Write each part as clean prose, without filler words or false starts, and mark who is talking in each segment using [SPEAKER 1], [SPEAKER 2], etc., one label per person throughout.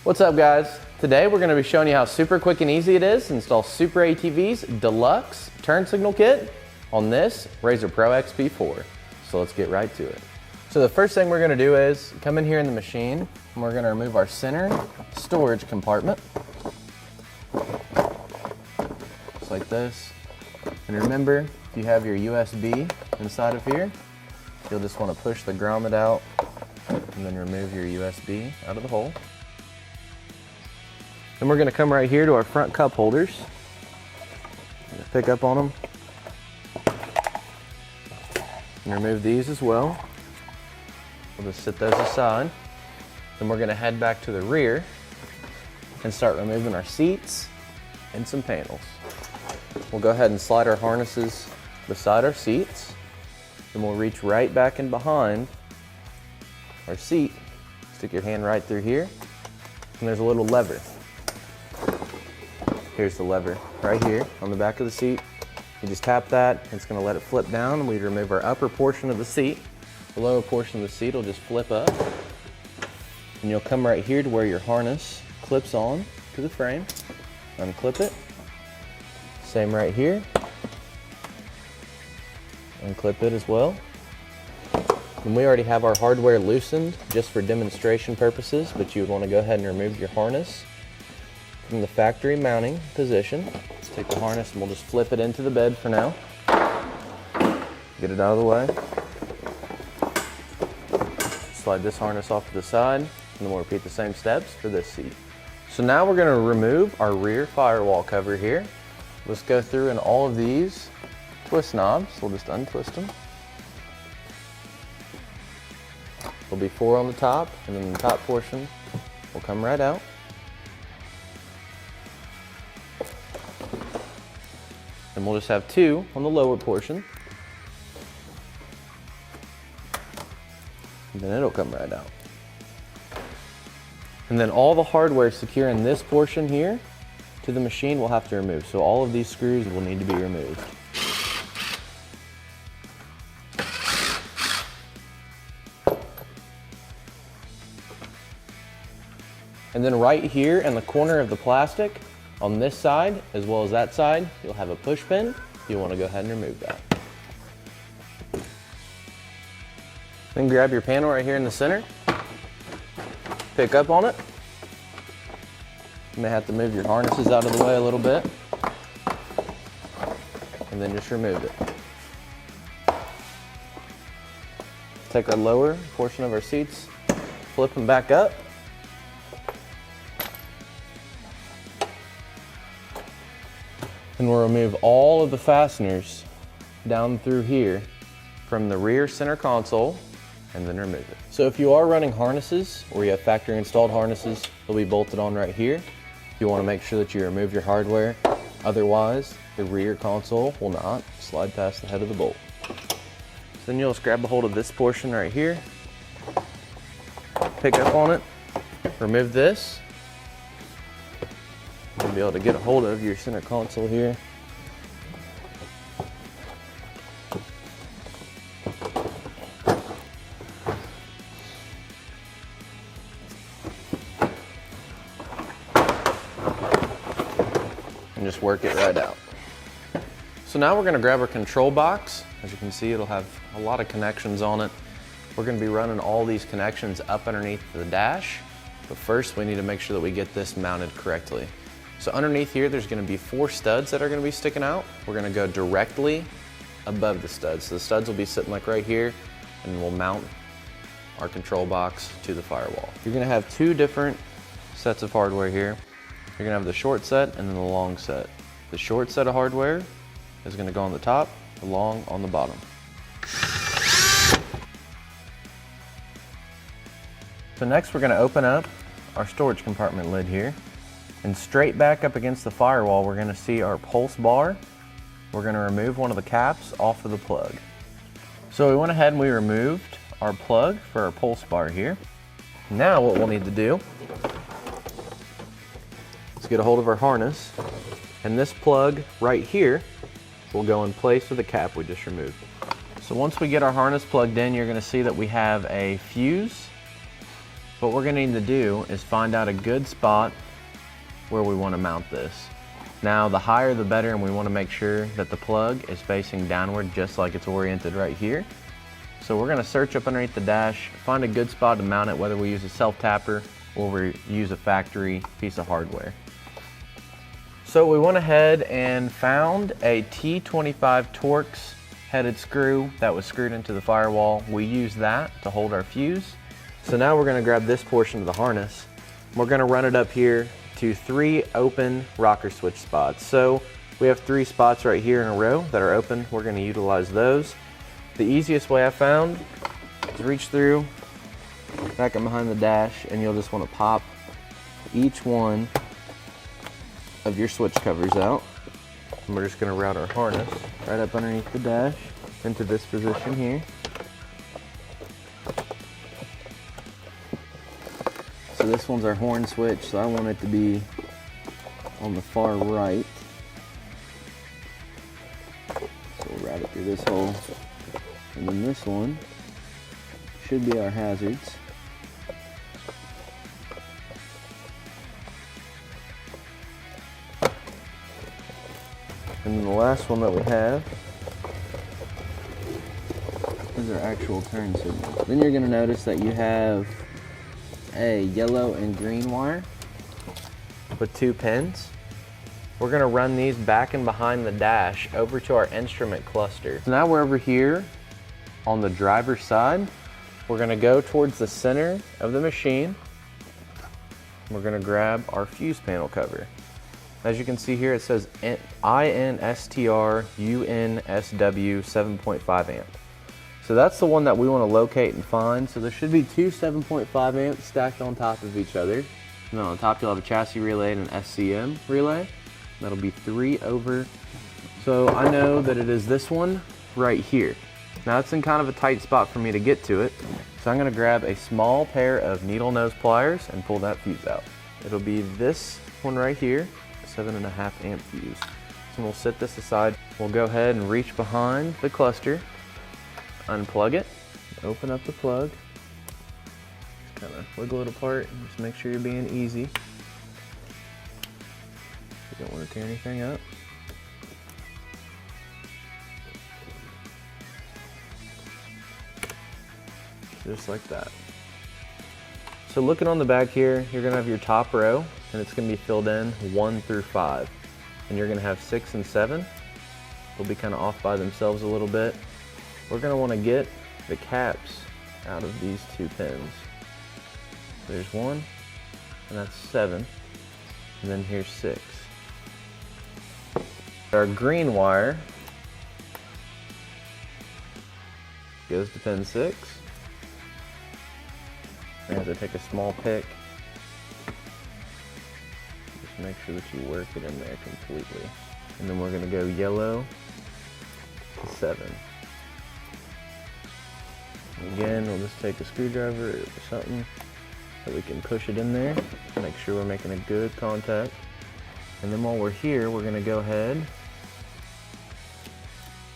[SPEAKER 1] What's up guys? Today we're going to be showing you how super quick and easy it is to install SuperATV's Deluxe turn signal kit on this RZR Pro XP4. So let's get right to it. So the first thing we're going to do is come in here in the machine and we're going to remove our center storage compartment. Just like this. And remember, if you have your USB inside of here, you'll just want to push the grommet out and then remove your USB out of the hole. Then we're going to come right here to our front cup holders. Pick up on them and remove these as well. We'll just set those aside. Then we're going to head back to the rear and start removing our seats and some panels. We'll go ahead and slide our harnesses beside our seats. Then we'll reach right back in behind our seat. Stick your hand right through here and there's a little lever. Here's the lever right here on the back of the seat. You just tap that, it's going to let it flip down, and we remove our upper portion of the seat. The lower portion of the seat will just flip up. And you'll come right here to where your harness clips on to the frame. Unclip it. Same right here. Unclip it as well. And we already have our hardware loosened just for demonstration purposes, but you would want to go ahead and remove your harness from the factory mounting position. Let's take the harness and we'll just flip it into the bed for now. Get it out of the way. Slide this harness off to the side, and then we'll repeat the same steps for this seat. So now we're going to remove our rear firewall cover here. Let's go through and all of these twist knobs. We'll just untwist them. There'll be 4 on the top, and then the top portion will come right out. And we'll just have 2 on the lower portion. And then it'll come right out. And then all the hardware securing this portion here to the machine we'll have to remove. So all of these screws will need to be removed. And then right here in the corner of the plastic, on this side, as well as that side, you'll have a push pin. You'll want to go ahead and remove that. Then grab your panel right here in the center. Pick up on it. You may have to move your harnesses out of the way a little bit. And then just remove it. Take our lower portion of our seats, flip them back up. And we'll remove all of the fasteners down through here from the rear center console and then remove it. So if you are running harnesses or you have factory installed harnesses, they'll be bolted on right here. You want to make sure that you remove your hardware. Otherwise, the rear console will not slide past the head of the bolt. So then you'll just grab a hold of this portion right here, pick up on it, remove this. You'll be able to get a hold of your center console here. And just work it right out. So now we're going to grab our control box. As you can see, it'll have a lot of connections on it. We're going to be running all these connections up underneath the dash. But first we need to make sure that we get this mounted correctly. So underneath here, there's going to be 4 studs that are going to be sticking out. We're going to go directly above the studs. So the studs will be sitting like right here, and we'll mount our control box to the firewall. You're going to have 2 different sets of hardware here. You're going to have the short set and then the long set. The short set of hardware is going to go on the top, the long on the bottom. So next we're going to open up our storage compartment lid here. And straight back up against the firewall, we're going to see our pulse bar. We're going to remove one of the caps off of the plug. So we went ahead and we removed our plug for our pulse bar here. Now what we'll need to do is get a hold of our harness, and this plug right here will go in place with the cap we just removed. So once we get our harness plugged in, you're going to see that we have a fuse what we're gonna need to do is find out a good spot where we wanna mount this. Now, the higher the better, and we wanna make sure that the plug is facing downward just like it's oriented right here. So we're gonna search up underneath the dash, find a good spot to mount it, whether we use a self-tapper or we use a factory piece of hardware. So we went ahead and found a T25 Torx headed screw that was screwed into the firewall. We used that to hold our fuse. So now we're gonna grab this portion of the harness. We're gonna run it up here to 3 open rocker switch spots. So we have 3 spots right here in a row that are open. We're gonna utilize those. The easiest way I found is reach through, back up behind the dash, and you'll just wanna pop each one of your switch covers out. And we're just gonna route our harness right up underneath the dash into this position here. So this one's our horn switch, so I want it to be on the far right. So we'll route it through this hole. And then this one should be our hazards. And then the last one that we have is our actual turn signal. Then you're gonna notice that you have a yellow and green wire with 2 pins. We're gonna run these back and behind the dash over to our instrument cluster. So now we're over here on the driver's side. We're gonna go towards the center of the machine. We're gonna grab our fuse panel cover. As you can see here, it says INSTR UNSW 7.5 amp. So that's the one that we want to locate and find. So there should be 2 7.5 amps stacked on top of each other. And then on top you'll have a chassis relay and an SCM relay. That'll be 3 over. So I know that it is this one right here. Now it's in kind of a tight spot for me to get to it. So I'm gonna grab a small pair of needle nose pliers and pull that fuse out. It'll be this one right here, 7.5 amp fuse. So we'll set this aside. We'll go ahead and reach behind the cluster, unplug it, open up the plug, just kind of wiggle it apart, and just make sure you're being easy. You don't want to tear anything up. Just like that. So looking on the back here, you're gonna have your top row, and it's gonna be filled in 1 through 5. And you're gonna have 6 and 7. They'll be kind of off by themselves a little bit. We're gonna wanna get the caps out of these 2 pins. There's 1, and that's 7. And then here's 6. Our green wire goes to pin 6. And as I take a small pick, just make sure that you work it in there completely. And then we're gonna go yellow to 7. Again, we'll just take a screwdriver or something so we can push it in there, make sure we're making a good contact. And then while we're here, we're gonna go ahead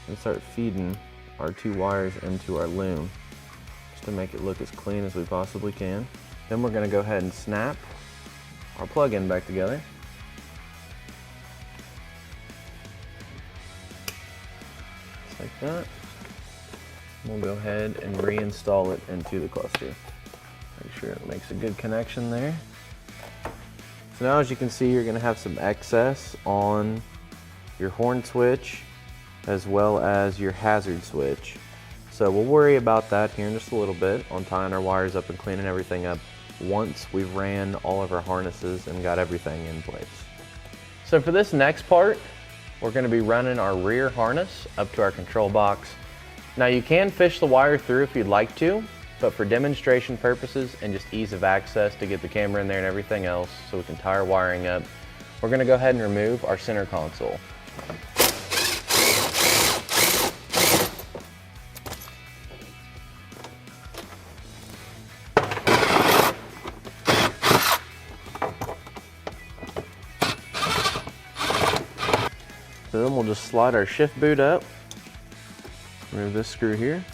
[SPEAKER 1] and start feeding our 2 wires into our loom, just to make it look as clean as we possibly can. Then we're gonna go ahead and snap our plug-in back together. Just like that. We'll go ahead and reinstall it into the cluster. Make sure it makes a good connection there. So now, as you can see, you're gonna have some excess on your horn switch as well as your hazard switch. So we'll worry about that here in just a little bit on tying our wires up and cleaning everything up once we've ran all of our harnesses and got everything in place. So for this next part, we're gonna be running our rear harness up to our control box. Now you can fish the wire through if you'd like to, but for demonstration purposes and just ease of access to get the camera in there and everything else so we can tie our wiring up, we're gonna go ahead and remove our center console. So then we'll just slide our shift boot up, remove this screw here.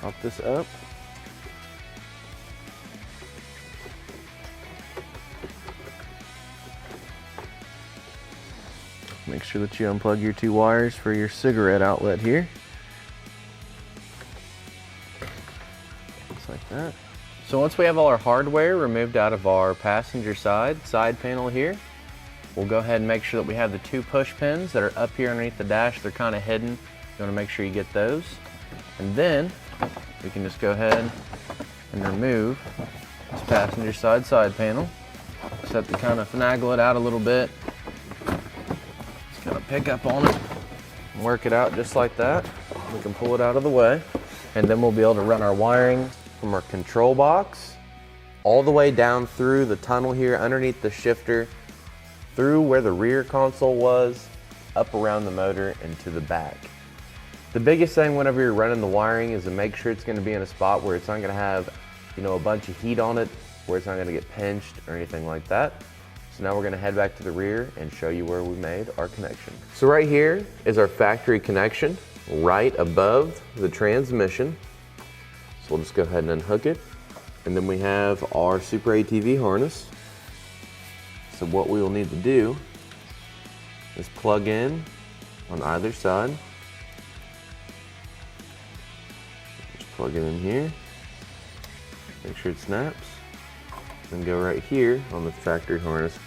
[SPEAKER 1] Pop this up. Make sure that you unplug your 2 wires for your cigarette outlet here. Just like that. So once we have all our hardware removed out of our passenger side panel here, we'll go ahead and make sure that we have the 2 push pins that are up here underneath the dash. They're kind of hidden. You want to make sure you get those. And then we can just go ahead and remove this passenger side panel. Just have to kind of finagle it out a little bit. Just kind of pick up on it and work it out just like that. We can pull it out of the way. And then we'll be able to run our wiring from our control box all the way down through the tunnel here underneath the shifter, through where the rear console was, up around the motor and to the back. The biggest thing whenever you're running the wiring is to make sure it's going to be in a spot where it's not going to have, a bunch of heat on it, where it's not going to get pinched or anything like that. So now we're going to head back to the rear and show you where we made our connection. So right here is our factory connection right above the transmission. So we'll just go ahead and unhook it. And then we have our SuperATV harness. So what we will need to do is plug in on either side. Just plug it in here, make sure it snaps, and go right here on the factory harness.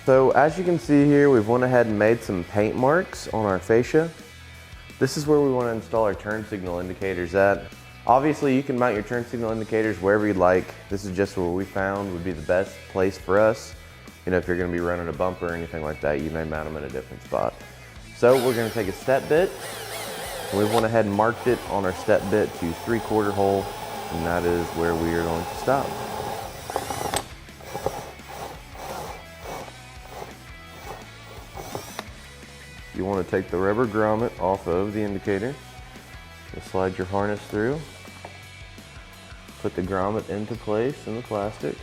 [SPEAKER 1] So as you can see here, we've went ahead and made some paint marks on our fascia. This is where we want to install our turn signal indicators at. Obviously, you can mount your turn signal indicators wherever you'd like. This is just what we found would be the best place for us. If you're going to be running a bumper or anything like that, you may mount them in a different spot. So we're going to take a step bit, and we went ahead and marked it on our step bit to 3/4 hole, and that is where we are going to stop. You want to take the rubber grommet off of the indicator. Just slide your harness through. Put the grommet into place in the plastic.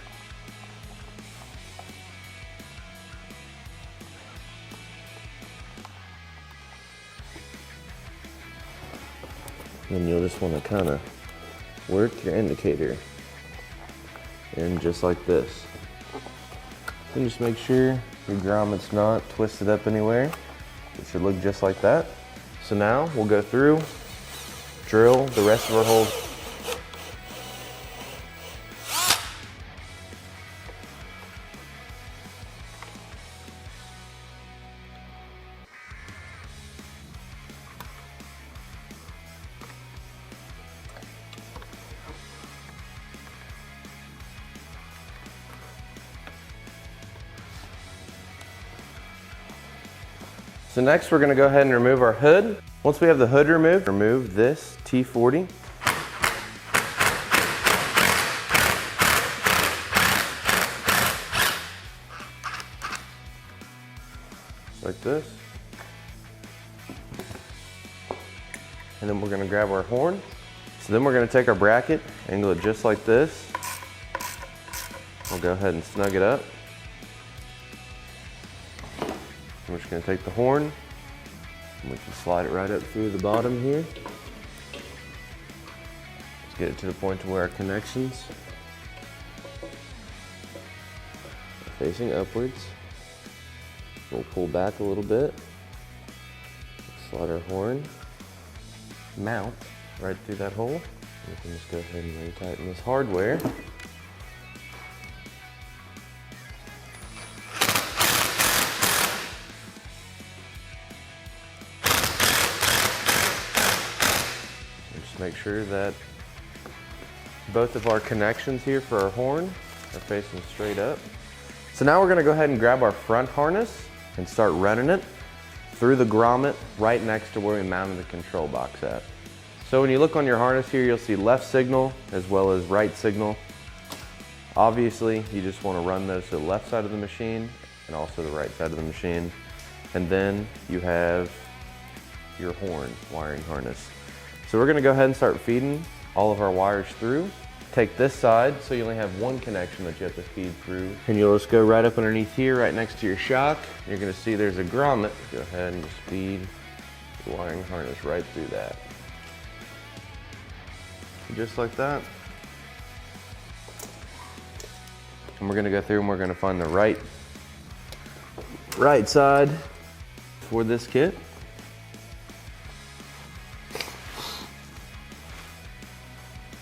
[SPEAKER 1] Then you'll just want to kind of work your indicator in just like this. And just make sure your grommet's not twisted up anywhere. It should look just like that. So now we'll go through, drill the rest of our holes. So next we're going to go ahead and remove our hood. Once we have the hood removed, remove this T40. Just like this. And then we're going to grab our horn. So then we're going to take our bracket, angle it just like this. We'll go ahead and snug it up. We're just going to take the horn and we can slide it right up through the bottom here. Let's get it to the point to where our connections are facing upwards. We'll pull back a little bit, slide our horn, mount right through that hole. We can just go ahead and retighten this hardware. Make sure that both of our connections here for our horn are facing straight up. So now we're going to go ahead and grab our front harness and start running it through the grommet right next to where we mounted the control box at. So when you look on your harness here, you'll see left signal as well as right signal. Obviously, you just want to run those to the left side of the machine and also the right side of the machine. And then you have your horn wiring harness. So we're going to go ahead and start feeding all of our wires through. take this side, so you only have one connection that you have to feed through. And you'll just go right up underneath here, right next to your shock. You're gonna see there's a grommet. Go ahead and just feed the wiring harness right through that. Just like that. And we're gonna go through and we're gonna find the right side for this kit.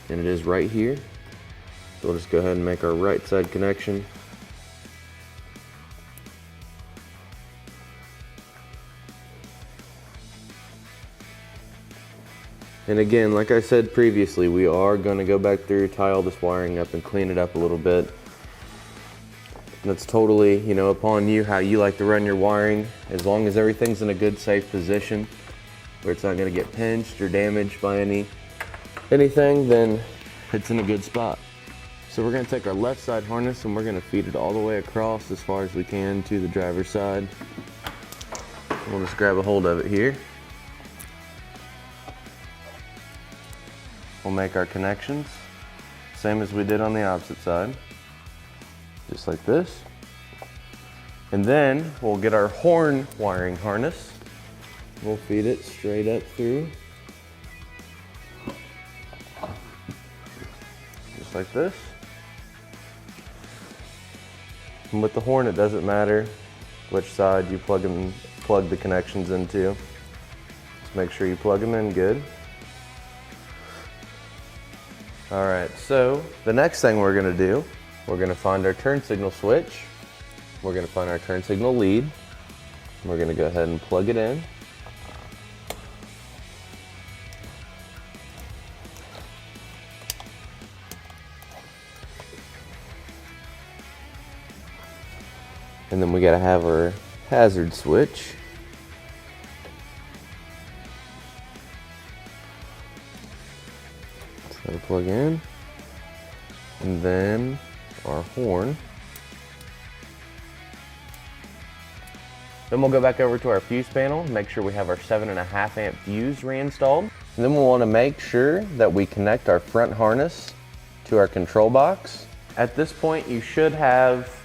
[SPEAKER 1] And it is right here. So we'll just go ahead and make our right side connection. And again, like I said previously, we are going to go back through, tie all this wiring up and clean it up a little bit. That's totally, you know, upon you how you like to run your wiring. As long as everything's in a good, safe position where it's not going to get pinched or damaged by anything, then it's in a good spot. So we're going to take our left side harness and we're going to feed it all the way across as far as we can to the driver's side. We'll just grab a hold of it here. We'll make our connections, same as we did on the opposite side, just like this. And then we'll get our horn wiring harness. We'll feed it straight up through, just like this. And with the horn, it doesn't matter which side you plug the connections into. Just make sure you plug them in good. All right, so the next thing we're gonna do, we're gonna find our turn signal switch. We're gonna find our turn signal lead. We're gonna go ahead and plug it in. And then we gotta have our hazard switch. So plug in, and then our horn. Then we'll go back over to our fuse panel, make sure we have our 7.5 amp fuse reinstalled. And then we'll want to make sure that we connect our front harness to our control box. At this point, you should have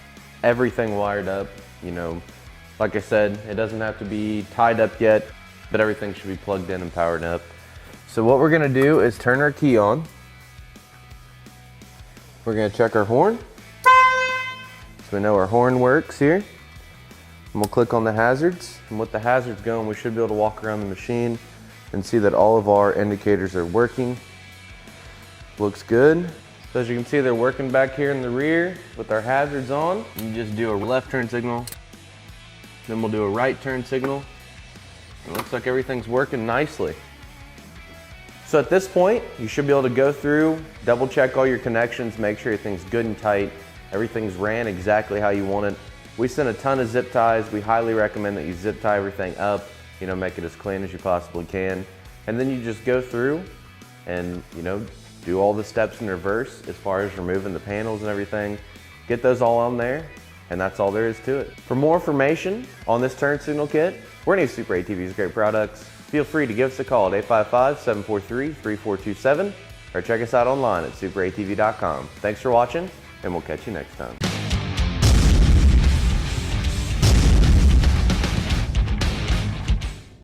[SPEAKER 1] everything wired up. You know, like I said, it doesn't have to be tied up yet, but everything should be plugged in and powered up. So what we're gonna do is turn our key on. We're gonna check our horn. So we know our horn works here. And we'll click on the hazards. And with the hazards going, we should be able to walk around the machine and see that all of our indicators are working. Looks good. So as you can see, they're working back here in the rear with our hazards on. You just do a left turn signal, then we'll do a right turn signal. It looks like everything's working nicely. So at this point, you should be able to go through, double check all your connections, make sure everything's good and tight, everything's ran exactly how you want it. We sent a ton of zip ties. We highly recommend that you zip tie everything up, you know, make it as clean as you possibly can. And then you just go through and, you know, do all the steps in reverse as far as removing the panels and everything. Get those all on there, and that's all there is to it. For more information on this turn signal kit or any of SuperATV's great products, feel free to give us a call at 855-743-3427 or check us out online at superatv.com. Thanks for watching, and we'll catch you next time.